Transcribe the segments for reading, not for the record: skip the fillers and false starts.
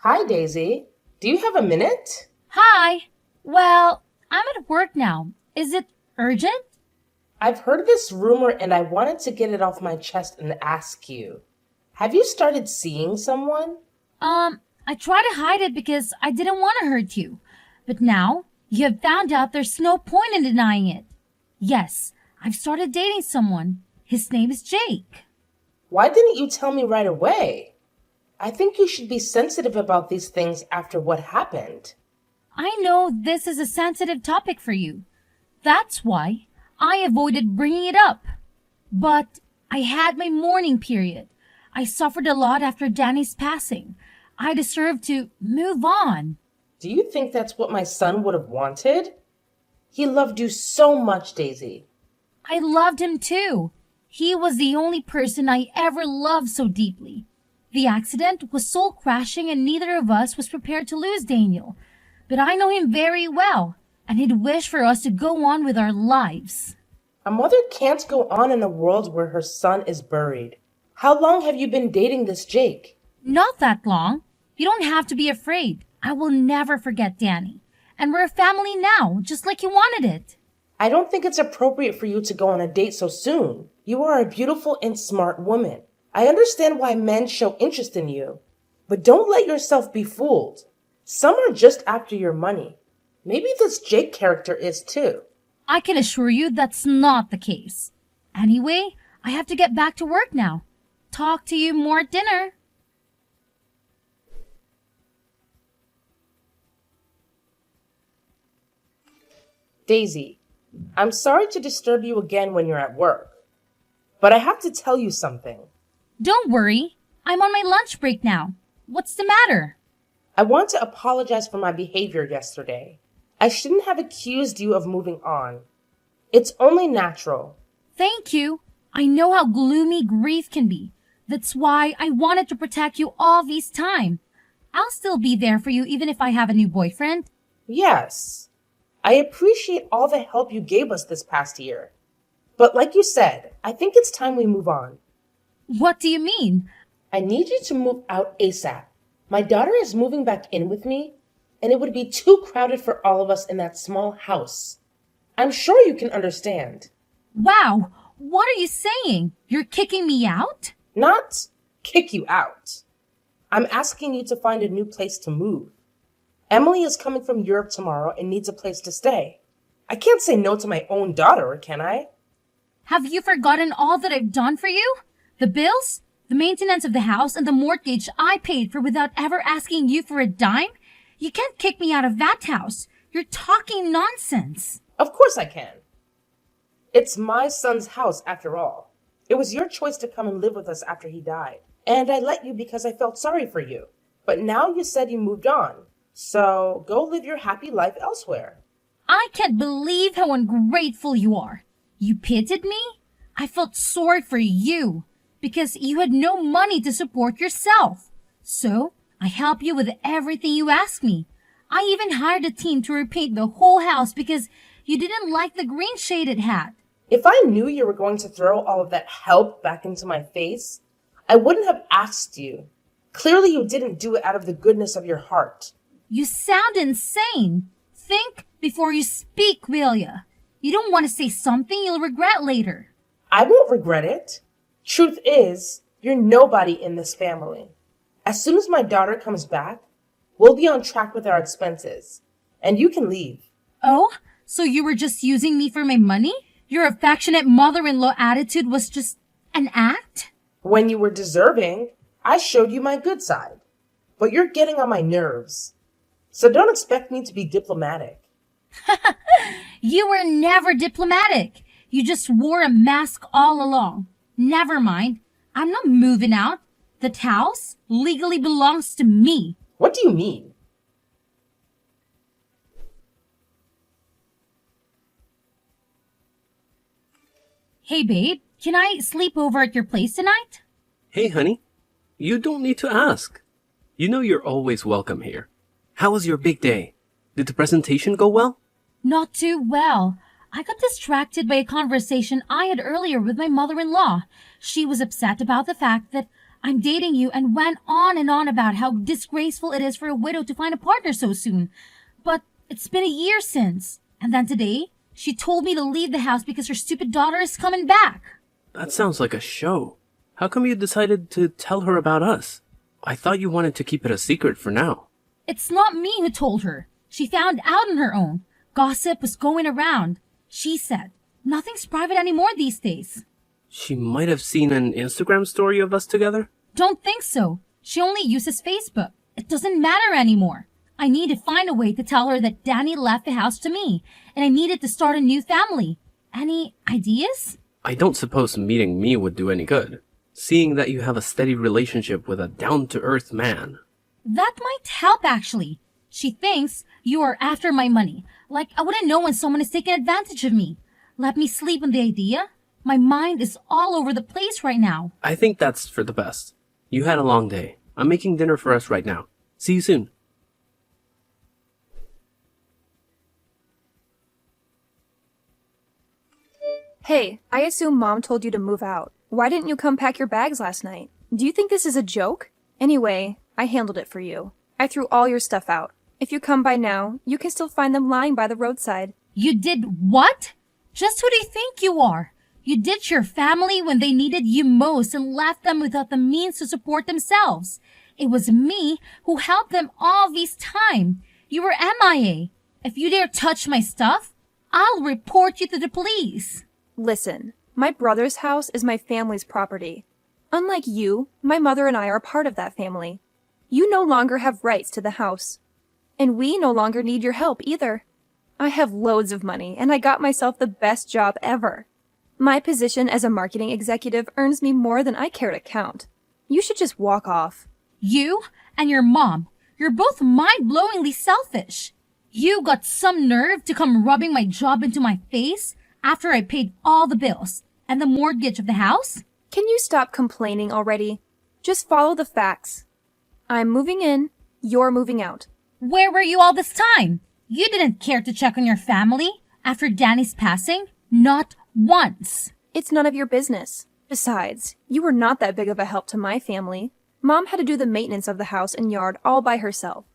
Hi, Daisy. Do you have a minute? Hi. Well, I'm at work now. Is it urgent? I've heard this rumor and I wanted to get it off my chest and ask you. Have you started seeing someone? I try to hide it because I didn't want to hurt you. But now you have found out there's no point in denying it. Yes, I've started dating someone. His name is Jake. Why didn't you tell me right away? I think you should be sensitive about these things after what happened. I know this is a sensitive topic for you. That's why I avoided bringing it up. But I had my mourning period. I suffered a lot after Danny's passing. I deserve to move on. Do you think that's what my son would have wanted? He loved you so much, Daisy. I loved him too. He was the only person I ever loved so deeply. The accident was soul crashing and neither of us was prepared to lose Daniel. But I know him very well, and he'd wish for us to go on with our lives. A mother can't go on in a world where her son is buried. How long have you been dating this Jake? Not that long. You don't have to be afraid. I will never forget Danny. And we're a family now, just like you wanted it. I don't think it's appropriate for you to go on a date so soon. You are a beautiful and smart woman. I understand why men show interest in you, but don't let yourself be fooled. Some are just after your money. Maybe this Jake character is too. I can assure you that's not the case. Anyway, I have to get back to work now. Talk to you more at dinner. Daisy, I'm sorry to disturb you again when you're at work, but I have to tell you something. Don't worry. I'm on my lunch break now. What's the matter? I want to apologize for my behavior yesterday. I shouldn't have accused you of moving on. It's only natural. Thank you. I know how gloomy grief can be. That's why I wanted to protect you all this time. I'll still be there for you even if I have a new boyfriend. Yes, I appreciate all the help you gave us this past year. But like you said, I think it's time we move on. What do you mean? I need you to move out ASAP. My daughter is moving back in with me, and it would be too crowded for all of us in that small house. I'm sure you can understand. Wow, what are you saying? You're kicking me out? Not kick you out. I'm asking you to find a new place to move. Emily is coming from Europe tomorrow and needs a place to stay. I can't say no to my own daughter, can I? Have you forgotten all that I've done for you? The bills, the maintenance of the house, and the mortgage I paid for without ever asking you for a dime? You can't kick me out of that house. You're talking nonsense. Of course I can. It's my son's house after all. It was your choice to come and live with us after he died. And I let you because I felt sorry for you. But now you said you moved on. So go live your happy life elsewhere. I can't believe how ungrateful you are. You pitied me? I felt sorry for you because you had no money to support yourself. So I helped you with everything you asked me. I even hired a team to repaint the whole house because you didn't like the green shade it had. If I knew you were going to throw all of that help back into my face, I wouldn't have asked you. Clearly you didn't do it out of the goodness of your heart. You sound insane. Think before you speak, will ya? You don't want to say something you'll regret later. I won't regret it. Truth is, you're nobody in this family. As soon as my daughter comes back, we'll be on track with our expenses. And you can leave. Oh, so you were just using me for my money? Your affectionate mother-in-law attitude was just an act? When you were deserving, I showed you my good side. But you're getting on my nerves. So don't expect me to be diplomatic. You were never diplomatic. You just wore a mask all along. Never mind. I'm not moving out. That house legally belongs to me. What do you mean? Hey, babe, can I sleep over at your place tonight? Hey, honey. You don't need to ask. You know you're always welcome here. How was your big day? Did the presentation go well? Not too well. I got distracted by a conversation I had earlier with my mother-in-law. She was upset about the fact that I'm dating you and went on and on about how disgraceful it is for a widow to find a partner so soon. But it's been a year since. And then today, she told me to leave the house because her stupid daughter is coming back. That sounds like a show. How come you decided to tell her about us? I thought you wanted to keep it a secret for now. It's not me who told her. She found out on her own. Gossip was going around. She said, nothing's private anymore these days. She might have seen an Instagram story of us together? Don't think so. She only uses Facebook. It doesn't matter anymore. I need to find a way to tell her that Danny left the house to me, and I needed to start a new family. Any ideas? I don't suppose meeting me would do any good, seeing that you have a steady relationship with a down-to-earth man. That might help, actually. She thinks you are after my money. Like I wouldn't know when someone is taking advantage of me. Let me sleep on the idea. My mind is all over the place right now. I think that's for the best. You had a long day. I'm making dinner for us right now. See you soon. Hey, I assume Mom told you to move out. Why didn't you come pack your bags last night? Do you think this is a joke? Anyway, I handled it for you. I threw all your stuff out. If you come by now, you can still find them lying by the roadside. You did what? Just who do you think you are? You ditched your family when they needed you most and left them without the means to support themselves. It was me who helped them all this time. You were MIA. If you dare touch my stuff, I'll report you to the police. Listen, my brother's house is my family's property. Unlike you, my mother and I are part of that family. You no longer have rights to the house. And we no longer need your help either. I have loads of money, and I got myself the best job ever. My position as a marketing executive earns me more than I care to count. You should just walk off. You and your mom, you're both mind-blowingly selfish. You got some nerve to come rubbing my job into my face after I paid all the bills and the mortgage of the house? Can you stop complaining already? Just follow the facts. I'm moving in, you're moving out. Where were you all this time? You didn't care to check on your family after Danny's passing? Not once. It's none of your business. Besides, you were not that big of a help to my family. Mom had to do the maintenance of the house and yard all by herself.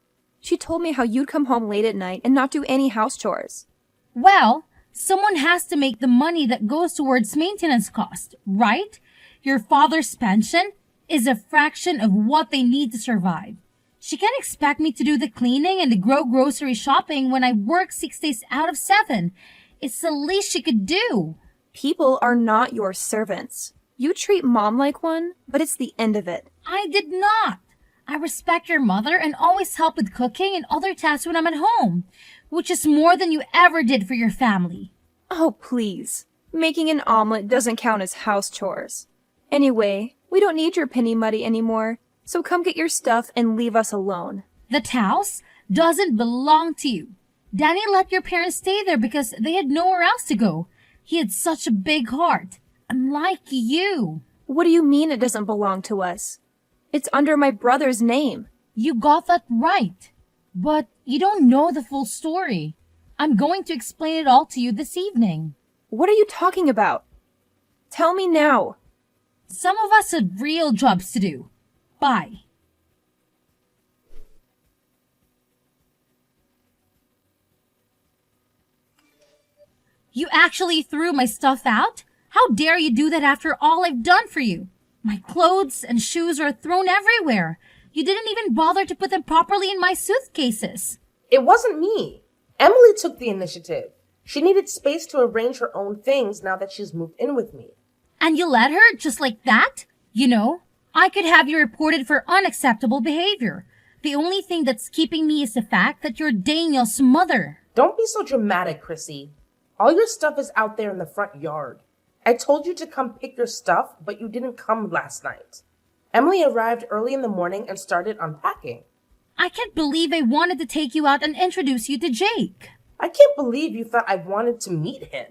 She told me how you'd come home late at night and not do any house chores. Well, someone has to make the money that goes towards maintenance cost, right? Your father's pension is a fraction of what they need to survive. She can't expect me to do the cleaning and the grocery shopping when I work 6 days out of 7. It's the least she could do. People are not your servants. You treat Mom like one, but it's the end of it. I did not. I respect your mother and always help with cooking and other tasks when I'm at home, which is more than you ever did for your family. Oh, please. Making an omelet doesn't count as house chores. Anyway, we don't need your penny muddy anymore, so come get your stuff and leave us alone. That house doesn't belong to you. Danny let your parents stay there because they had nowhere else to go. He had such a big heart, unlike you. What do you mean it doesn't belong to us? It's under my brother's name. You got that right, but you don't know the full story. I'm going to explain it all to you this evening. What are you talking about? Tell me now. Some of us have real jobs to do. Bye. You actually threw my stuff out? How dare you do that after all I've done for you? My clothes and shoes are thrown everywhere. You didn't even bother to put them properly in my suitcases. It wasn't me. Emily took the initiative. She needed space to arrange her own things now that she's moved in with me. And you let her just like that? You know, I could have you reported for unacceptable behavior. The only thing that's keeping me is the fact that you're Daniel's mother. Don't be so dramatic, Chrissy. All your stuff is out there in the front yard. I told you to come pick your stuff, but you didn't come last night. Emily arrived early in the morning and started unpacking. I can't believe I wanted to take you out and introduce you to Jake. I can't believe you thought I wanted to meet him.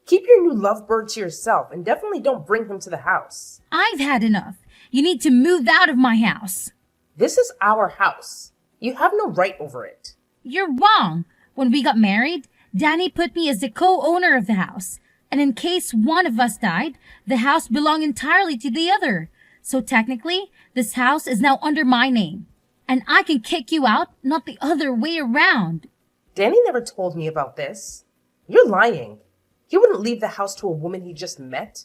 Keep your new lovebird to yourself and definitely don't bring him to the house. I've had enough. You need to move out of my house. This is our house. You have no right over it. You're wrong. When we got married, Danny put me as the co-owner of the house. And in case one of us died, the house belonged entirely to the other. So technically, this house is now under my name. And I can kick you out, not the other way around. Danny never told me about this. You're lying. He wouldn't leave the house to a woman he just met.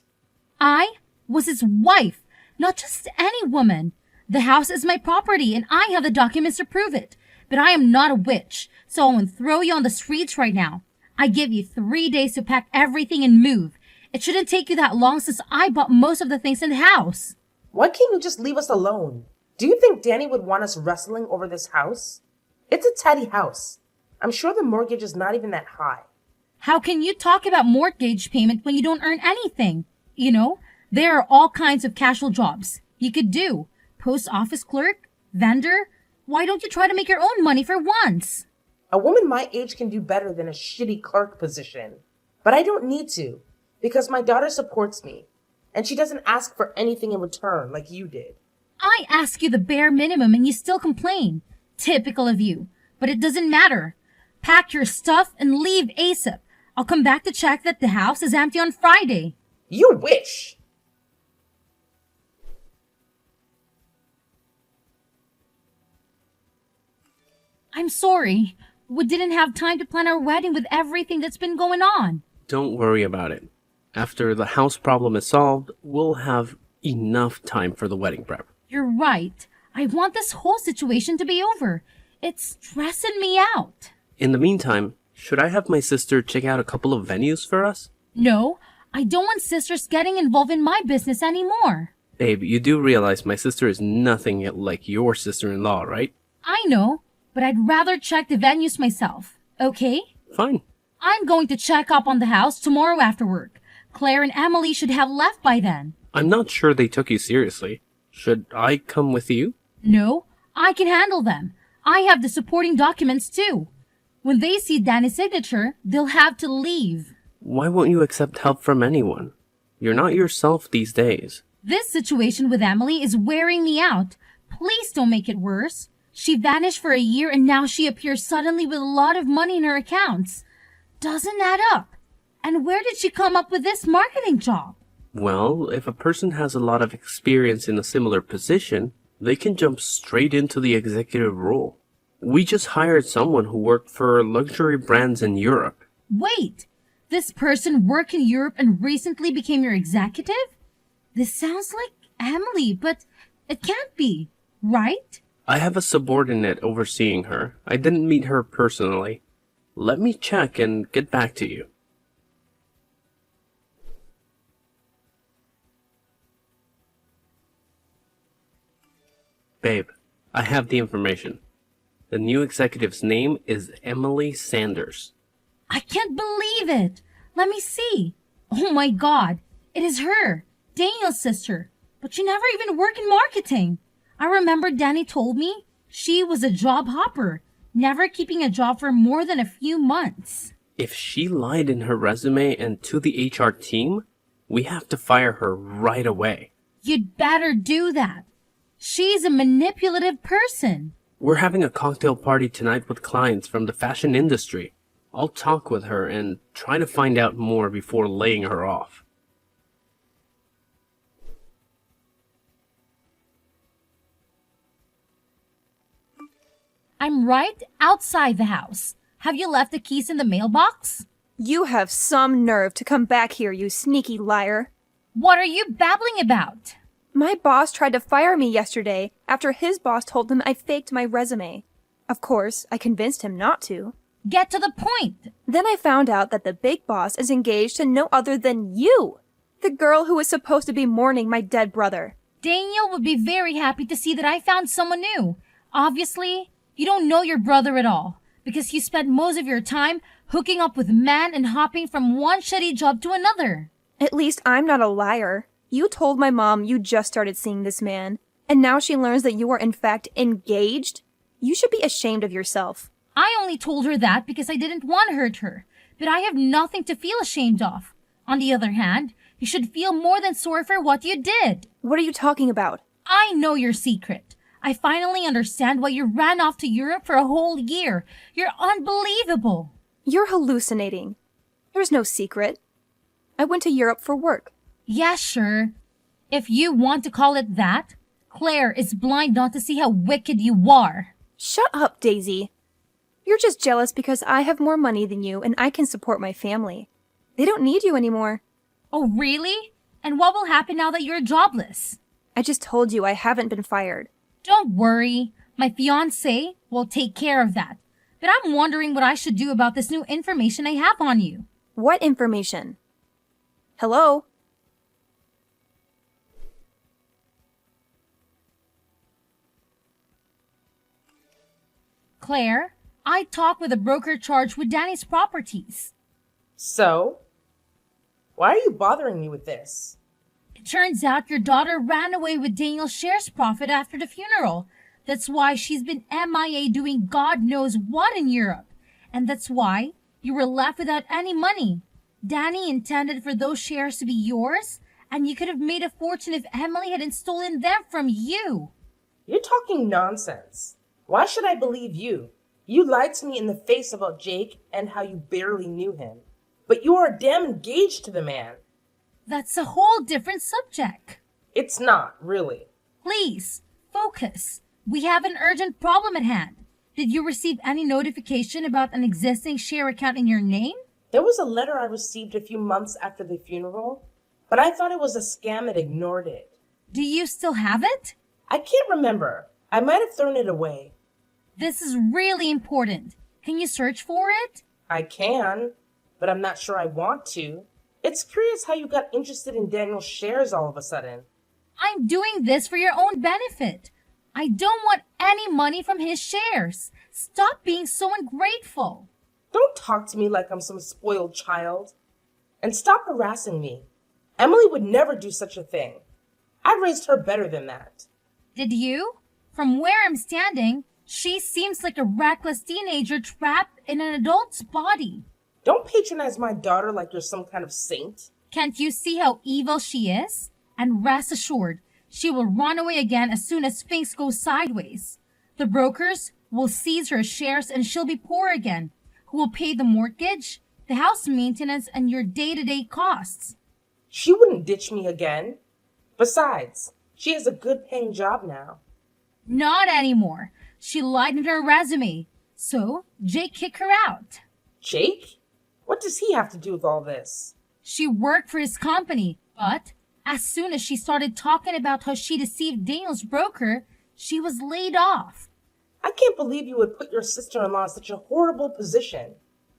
I was his wife, not just any woman. The house is my property and I have the documents to prove it. But I am not a witch, so I won't throw you on the streets right now. I give you 3 days to pack everything and move. It shouldn't take you that long since I bought most of the things in the house. Why can't you just leave us alone? Do you think Danny would want us wrestling over this house? It's a tidy house. I'm sure the mortgage is not even that high. How can you talk about mortgage payment when you don't earn anything? You know, there are all kinds of casual jobs you could do. Post office clerk, vendor. Why don't you try to make your own money for once? A woman my age can do better than a shitty clerk position. But I don't need to, because my daughter supports me, and she doesn't ask for anything in return like you did. I ask you the bare minimum and you still complain. Typical of you. But it doesn't matter. Pack your stuff and leave ASAP. I'll come back to check that the house is empty on Friday. You wish! I'm sorry. We didn't have time to plan our wedding with everything that's been going on. Don't worry about it. After the house problem is solved, we'll have enough time for the wedding prep. You're right. I want this whole situation to be over. It's stressing me out. In the meantime, should I have my sister check out a couple of venues for us? No, I don't want sisters getting involved in my business anymore. Babe, you do realize my sister is nothing like your sister-in-law, right? I know, but I'd rather check the venues myself. Okay? Fine. I'm going to check up on the house tomorrow after work. Claire and Emily should have left by then. I'm not sure they took you seriously. Should I come with you? No, I can handle them. I have the supporting documents too. When they see Danny's signature, they'll have to leave. Why won't you accept help from anyone? You're not yourself these days. This situation with Emily is wearing me out. Please don't make it worse. She vanished for a year and now she appears suddenly with a lot of money in her accounts. Doesn't add up. And where did she come up with this marketing job? Well, if a person has a lot of experience in a similar position, they can jump straight into the executive role. We just hired someone who worked for luxury brands in Europe. Wait, this person worked in Europe and recently became your executive? This sounds like Emily, but it can't be, right? I have a subordinate overseeing her. I didn't meet her personally. Let me check and get back to you. Babe, I have the information. The new executive's name is Emily Sanders. I can't believe it. Let me see. Oh my God, it is her, Daniel's sister. But she never even worked in marketing. I remember Danny told me she was a job hopper, never keeping a job for more than a few months. If she lied in her resume and to the HR team, we have to fire her right away. You'd better do that. She's a manipulative person. We're having a cocktail party tonight with clients from the fashion industry. I'll talk with her and try to find out more before laying her off. I'm right outside the house. Have you left the keys in the mailbox? You have some nerve to come back here, you sneaky liar. What are you babbling about? My boss tried to fire me yesterday after his boss told him I faked my resume. Of course, I convinced him not to. Get to the point. Then I found out that the big boss is engaged to no other than you, the girl who was supposed to be mourning my dead brother. Daniel would be very happy to see that I found someone new. Obviously, you don't know your brother at all, because you spent most of your time hooking up with men and hopping from one shitty job to another. At least I'm not a liar. You told my mom you just started seeing this man, and now she learns that you are in fact engaged? You should be ashamed of yourself. I only told her that because I didn't want to hurt her, but I have nothing to feel ashamed of. On the other hand, you should feel more than sorry for what you did. What are you talking about? I know your secret. I finally understand why you ran off to Europe for a whole year. You're unbelievable. You're hallucinating. There's no secret. I went to Europe for work. Yeah, sure. If you want to call it that, Claire is blind not to see how wicked you are. Shut up, Daisy. You're just jealous because I have more money than you and I can support my family. They don't need you anymore. Oh, really? And what will happen now that you're jobless? I just told you I haven't been fired. Don't worry. My fiancé will take care of that. But I'm wondering what I should do about this new information I have on you. What information? Hello? Claire, I talked with a broker charged with Danny's properties. So? Why are you bothering me with this? It turns out your daughter ran away with Daniel's shares profit after the funeral. That's why she's been MIA doing God knows what in Europe. And that's why you were left without any money. Danny intended for those shares to be yours, and you could have made a fortune if Emily hadn't stolen them from you. You're talking nonsense. Why should I believe you? You lied to me in the face about Jake and how you barely knew him. But you are damn engaged to the man. That's a whole different subject. It's not, really. Please, focus. We have an urgent problem at hand. Did you receive any notification about an existing share account in your name? There was a letter I received a few months after the funeral, but I thought it was a scam and ignored it. Do you still have it? I can't remember. I might have thrown it away. This is really important. Can you search for it? I can, but I'm not sure I want to. It's curious how you got interested in Daniel's shares all of a sudden. I'm doing this for your own benefit. I don't want any money from his shares. Stop being so ungrateful. Don't talk to me like I'm some spoiled child. And stop harassing me. Emily would never do such a thing. I raised her better than that. Did you? From where I'm standing, she seems like a reckless teenager trapped in an adult's body. Don't patronize my daughter like you're some kind of saint. Can't you see how evil she is? And rest assured, she will run away again as soon as things go sideways. The brokers will seize her shares and she'll be poor again. Who will pay the mortgage, the house maintenance, and your day-to-day costs? She wouldn't ditch me again. Besides, she has a good paying job now. Not anymore. She lied in her resume. So, Jake kicked her out. Jake? What does he have to do with all this? She worked for his company, but as soon as she started talking about how she deceived Daniel's broker, she was laid off. I can't believe you would put your sister-in-law in such a horrible position.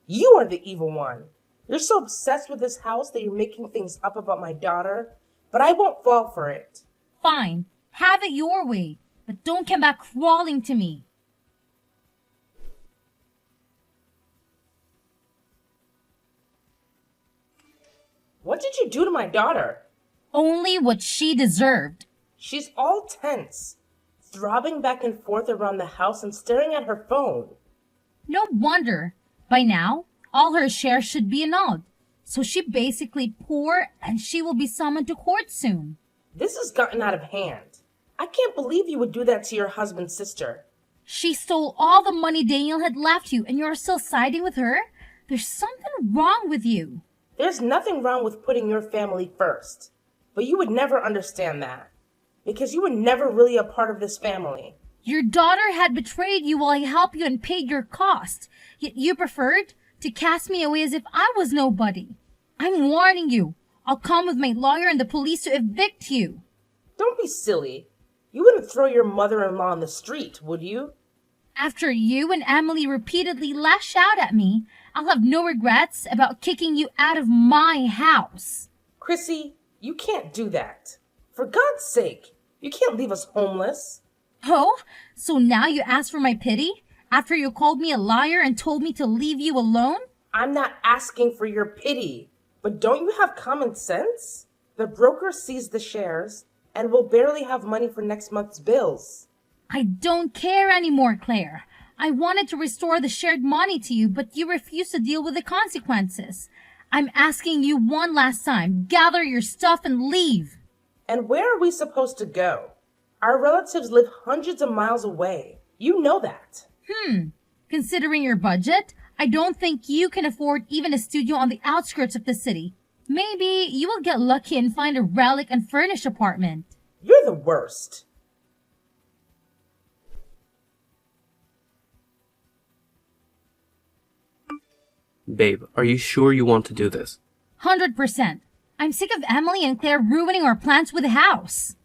You are the evil one. You're so obsessed with this house that you're making things up about my daughter, but I won't fall for it. Fine, have it your way, but don't come back crawling to me. What did you do to my daughter? Only what she deserved. She's all tense, throbbing back and forth around the house and staring at her phone. No wonder. By now, all her shares should be annulled. So she basically poor and she will be summoned to court soon. This has gotten out of hand. I can't believe you would do that to your husband's sister. She stole all the money Daniel had left you and you're still siding with her? There's something wrong with you. There's nothing wrong with putting your family first, but you would never understand that, because you were never really a part of this family. Your daughter had betrayed you while I helped you and paid your cost, yet you preferred to cast me away as if I was nobody. I'm warning you. I'll come with my lawyer and the police to evict you. Don't be silly. You wouldn't throw your mother-in-law in the street, would you? After you and Emily repeatedly lash out at me, I'll have no regrets about kicking you out of my house. Chrissy, you can't do that. For God's sake, you can't leave us homeless. Oh, so now you ask for my pity? After you called me a liar and told me to leave you alone? I'm not asking for your pity, but don't you have common sense? The broker seized the shares and will barely have money for next month's bills. I don't care anymore, Claire. I wanted to restore the shared money to you, but you refused to deal with the consequences. I'm asking you one last time. Gather your stuff and leave. And where are we supposed to go? Our relatives live hundreds of miles away. You know that. Considering your budget, I don't think you can afford even a studio on the outskirts of the city. Maybe you will get lucky and find a relic unfurnished apartment. You're the worst. Babe, are you sure you want to do this? 100%. I'm sick of Emily and Claire ruining our plans with the house.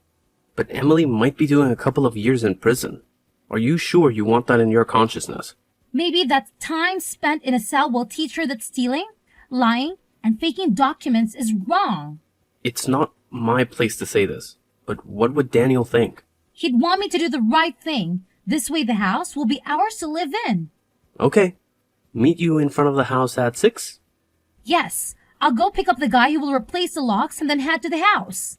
But Emily might be doing a couple of years in prison. Are you sure you want that in your consciousness? Maybe that time spent in a cell will teach her that stealing, lying, and faking documents is wrong. It's not my place to say this, but what would Daniel think? He'd want me to do the right thing. This way the house will be ours to live in. Okay. Meet you in front of the house at 6? Yes, I'll go pick up the guy who will replace the locks and then head to the house.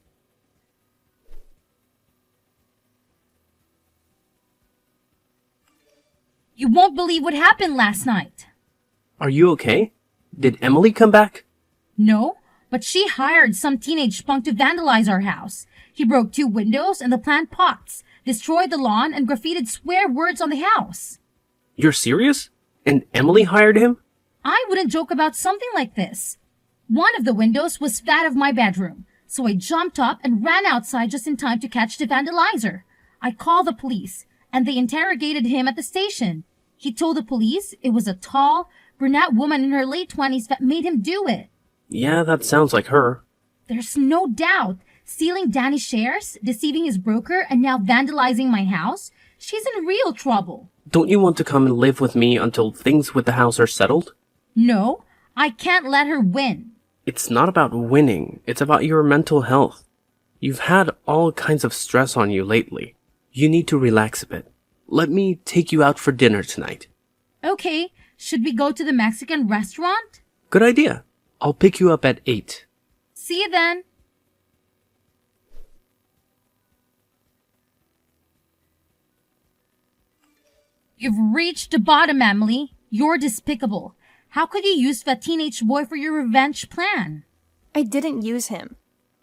You won't believe what happened last night. Are you okay? Did Emily come back? No, but she hired some teenage punk to vandalize our house. He broke 2 windows and the plant pots, destroyed the lawn, and graffitied swear words on the house. You're serious? And Emily hired him? I wouldn't joke about something like this. One of the windows was that of my bedroom, so I jumped up and ran outside just in time to catch the vandalizer. I called the police, and they interrogated him at the station. He told the police it was a tall, brunette woman in her late 20s that made him do it. Yeah, that sounds like her. There's no doubt. Stealing Danny's shares, deceiving his broker, and now vandalizing my house? She's in real trouble. Don't you want to come and live with me until things with the house are settled? No, I can't let her win. It's not about winning. It's about your mental health. You've had all kinds of stress on you lately. You need to relax a bit. Let me take you out for dinner tonight. Okay, should we go to the Mexican restaurant? Good idea. I'll pick you up at 8. See you then. You've reached the bottom, Emily. You're despicable. How could you use that teenage boy for your revenge plan? I didn't use him.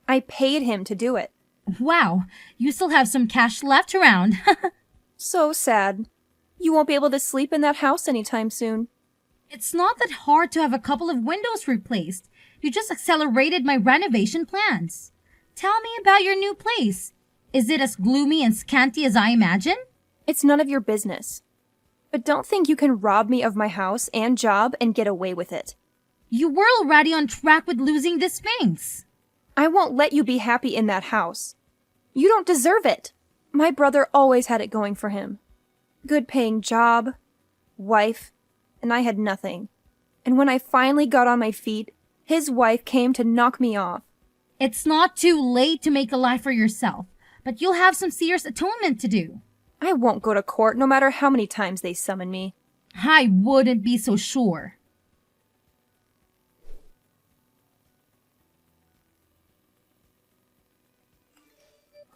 I paid him to do it. Wow, you still have some cash left around. So sad. You won't be able to sleep in that house anytime soon. It's not that hard to have a couple of windows replaced. You just accelerated my renovation plans. Tell me about your new place. Is it as gloomy and scanty as I imagine? It's none of your business. But don't think you can rob me of my house and job and get away with it. You were already on track with losing the Sphinx. I won't let you be happy in that house. You don't deserve it. My brother always had it going for him. Good paying job, wife, and I had nothing. And when I finally got on my feet, his wife came to knock me off. It's not too late to make a life for yourself, but you'll have some serious atonement to do. I won't go to court no matter how many times they summon me. I wouldn't be so sure.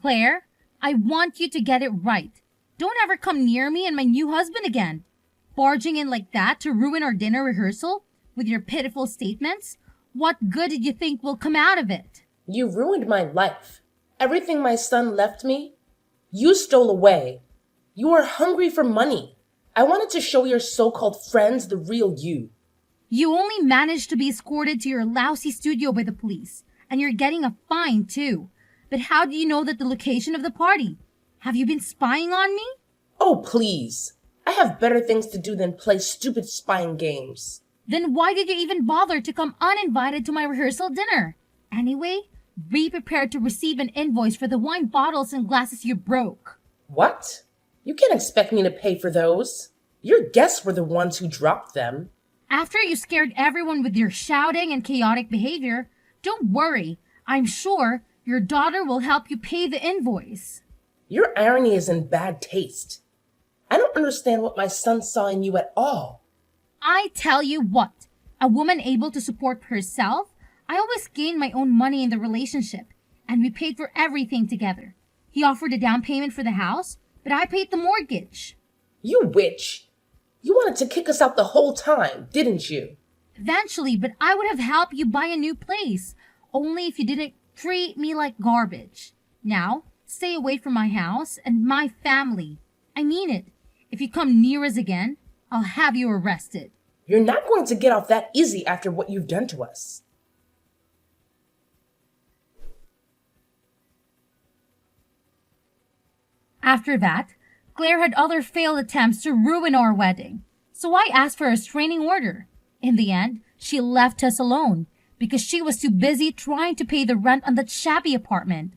Claire, I want you to get it right. Don't ever come near me and my new husband again. Barging in like that to ruin our dinner rehearsal with your pitiful statements? What good did you think will come out of it? You ruined my life. Everything my son left me, you stole away. You are hungry for money. I wanted to show your so-called friends the real you. You only managed to be escorted to your lousy studio by the police, and you're getting a fine too. But how do you know that the location of the party? Have you been spying on me? Oh, please. I have better things to do than play stupid spying games. Then why did you even bother to come uninvited to my rehearsal dinner? Anyway, be prepared to receive an invoice for the wine bottles and glasses you broke. What? You can't expect me to pay for those. Your guests were the ones who dropped them. After you scared everyone with your shouting and chaotic behavior, don't worry. I'm sure your daughter will help you pay the invoice. Your irony is in bad taste. I don't understand what my son saw in you at all. I tell you what, a woman able to support herself, I always gain my own money in the relationship, and we paid for everything together. He offered a down payment for the house, but I paid the mortgage. You witch! You wanted to kick us out the whole time, didn't you? Eventually, but I would have helped you buy a new place, only if you didn't treat me like garbage. Now, stay away from my house and my family. I mean it. If you come near us again, I'll have you arrested. You're not going to get off that easy after what you've done to us. After that, Claire had other failed attempts to ruin our wedding. So I asked for a restraining order. In the end, she left us alone because she was too busy trying to pay the rent on that shabby apartment.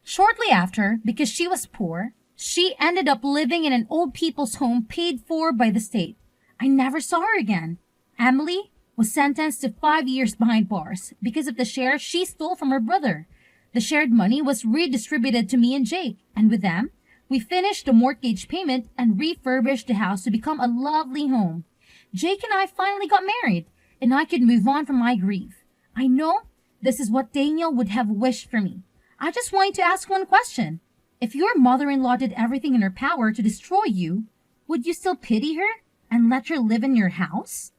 Shortly after, because she was poor, she ended up living in an old people's home paid for by the state. I never saw her again. Emily was sentenced to 5 years behind bars because of the shares she stole from her brother. The shared money was redistributed to me and Jake, and with them, we finished the mortgage payment and refurbished the house to become a lovely home. Jake and I finally got married, and I could move on from my grief. I know this is what Daniel would have wished for me. I just wanted to ask one question. If your mother-in-law did everything in her power to destroy you, would you still pity her and let her live in your house?